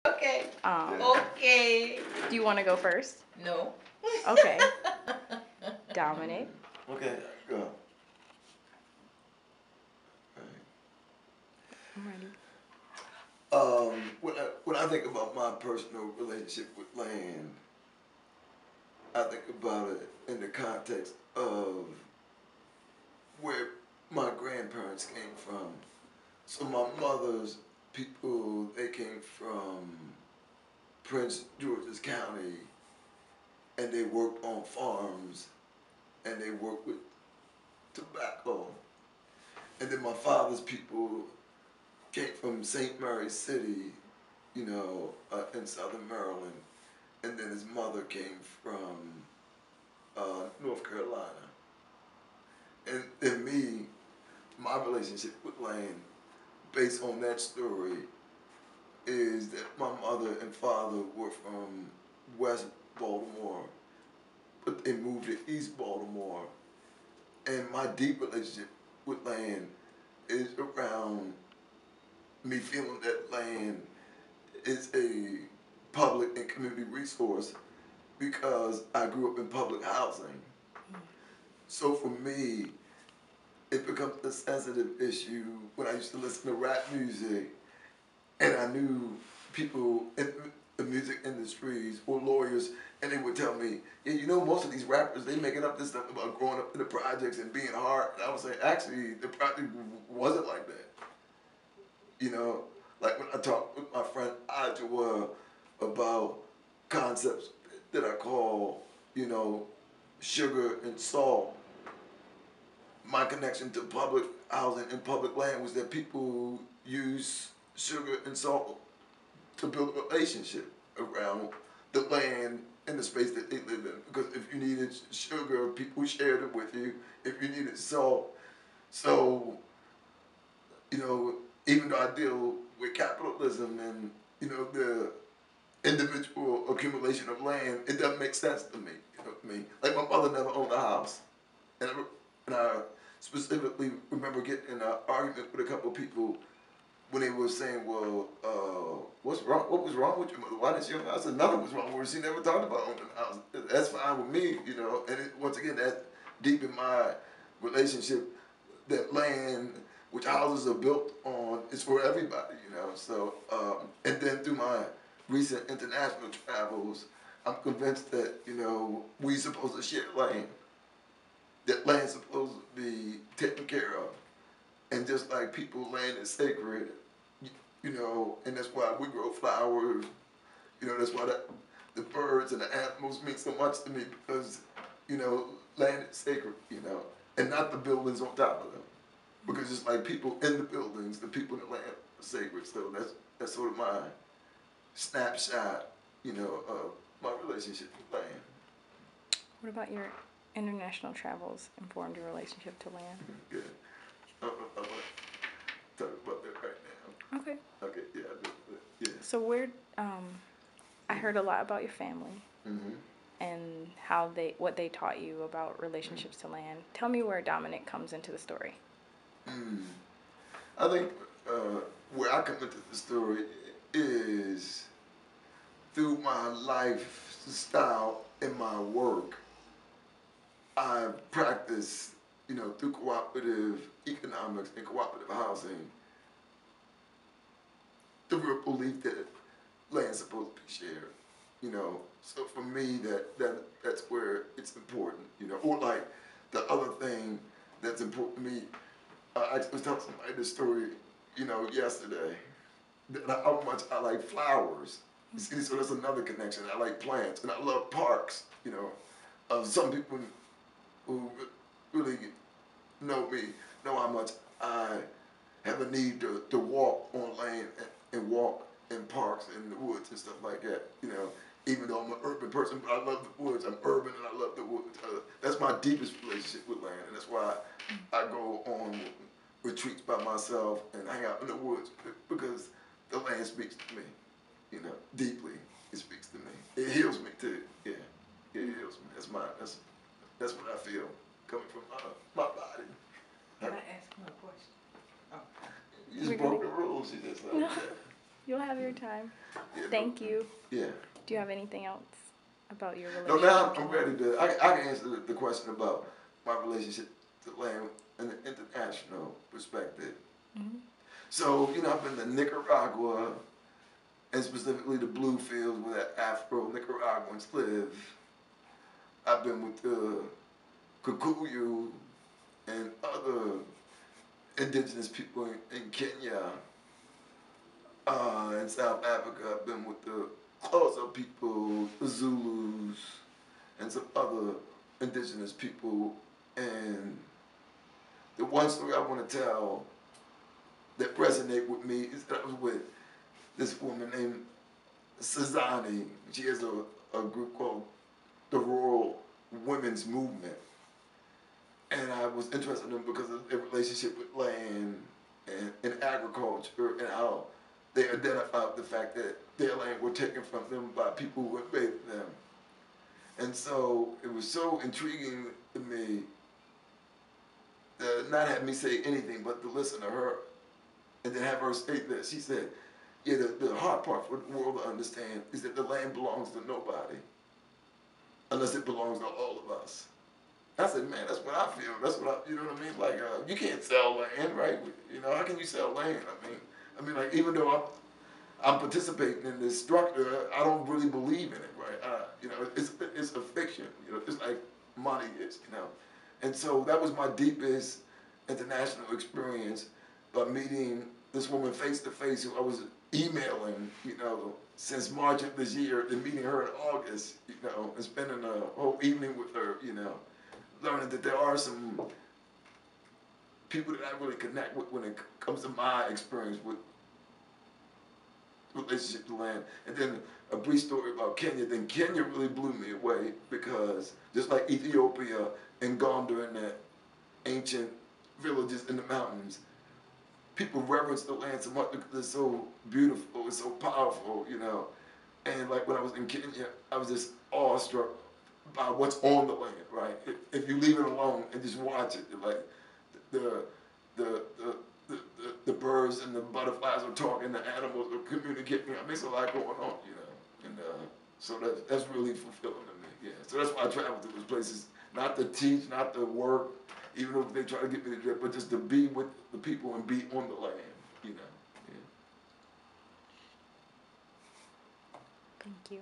Okay. Okay. Do you want to go first? No. Okay. Dominic. Okay, go. I'm ready. When I think about my personal relationship with land, I think about it in the context of where my grandparents came from. So my mother's people, they came from Prince George's County, and they worked on farms, and they worked with tobacco. And then my father's people came from St. Mary's City, in southern Maryland. And then his mother came from North Carolina. And me, my relationship with land, based on that story, is that my mother and father were from West Baltimore, but they moved to East Baltimore. And my deep relationship with land is around me feeling that land is a public and community resource because I grew up in public housing. So for me, it becomes a sensitive issue when I used to listen to rap music and I knew people in the music industries or lawyers, and they would tell me, yeah, most of these rappers, they making up this stuff about growing up in the projects and being hard. And I would say, actually, the project wasn't like that. Like when I talked with my friend Adjoa about concepts that I call, sugar and salt, my connection to public housing and public land was that people use sugar and salt to build a relationship around the land and the space that they live in. Because if you needed sugar, people shared it with you. If you needed salt, so, even though I deal with capitalism and, the individual accumulation of land, it doesn't make sense to me. You know what I mean? Like my mother never owned a house. And I specifically remember getting in an argument with a couple of people when they were saying, well, what's wrong? What was wrong with your mother? Why didn't she own a house? I said, nothing was wrong with her. She never talked about owning a house. That's fine with me, And once again, that's deep in my relationship. That land, which houses are built on, is for everybody, So, and then through my recent international travels, I'm convinced that, we supposed to share land. That land's supposed to be taken care of. And just like people, land is sacred, and that's why we grow flowers. That's why the birds and the animals mean so much to me because, land is sacred, and not the buildings on top of them. Because it's like people in the buildings, the people in the land are sacred. So that's sort of my snapshot, of my relationship with land. What about your international travels informed your relationship to land? Good. I'm going to talk about that right now. Okay. Okay, yeah, I do. Yeah. So I heard a lot about your family and what they taught you about relationships to land. Tell me where Dominic comes into the story. I think where I come into the story is through my lifestyle and my work. I practice, through cooperative economics and cooperative housing, the real belief that land's supposed to be shared. So for me, that's where it's important. Or like the other thing that's important to me. I was telling somebody this story, yesterday. How much I like flowers. You see, so that's another connection. I like plants, and I love parks. Some people who really know me know how much I have a need to walk on land and walk in parks and the woods and stuff like that. Even though I'm an urban person, but I love the woods. I'm urban and I love the woods. That's my deepest relationship with land, and that's why I go on retreats by myself and hang out in the woods because the land speaks to me. Deeply, it speaks to me. It heals me too. Yeah, it heals me. That's what I feel coming from my body. Can I ask him a question? Oh. You just broke the rules. You just like that. You'll have your time. Yeah, Thank you. Yeah. Do you have anything else about your No, relationship? now I'm ready to. I can answer the question about my relationship to land in an international perspective. Mm-hmm. So, I've been to Nicaragua, and specifically the blue fields where the Afro-Nicaraguans live. I've been with the Kikuyu and other indigenous people in Kenya. In South Africa, I've been with the Xhosa people, the Zulus, and some other indigenous people. And the one story I want to tell that resonate with me is that I was with this woman named Sazani. She has a group called the Rural Women's Movement. And I was interested in them because of their relationship with land and agriculture and how they identified the fact that their land were taken from them by people who invaded them. And so it was so intriguing to me to not have me say anything but to listen to her and then have her state this. She said, yeah, the hard part for the world to understand is that the land belongs to nobody unless it belongs to all of us. I said, man, that's what I feel. That's what you know what I mean? Like, you can't sell land, right? How can you sell land? Like, even though I'm participating in this structure, I don't really believe in it, right? It's a fiction. It's like money is. And so that was my deepest international experience by meeting this woman face to face who I was emailing, since March of this year, and meeting her in August, and spending a whole evening with her, learning that there are some people that I really connect with when it comes to my experience with relationship to land. And then a brief story about Kenya. Then Kenya really blew me away because just like Ethiopia and Gondar and the ancient villages in the mountains, people reverence the land so much because it's so beautiful, it's so powerful, And like when I was in Kenya, I was just awestruck by what's on the land, right? If you leave it alone and just watch it, like the the the the birds and the butterflies are talking, the animals are communicating. There's a lot going on, and so that's really fulfilling to me. Yeah, so that's why I travel to those places, not to teach, not to work, even though they try to get me to do it, but just to be with the people and be on the land, Yeah. Thank you.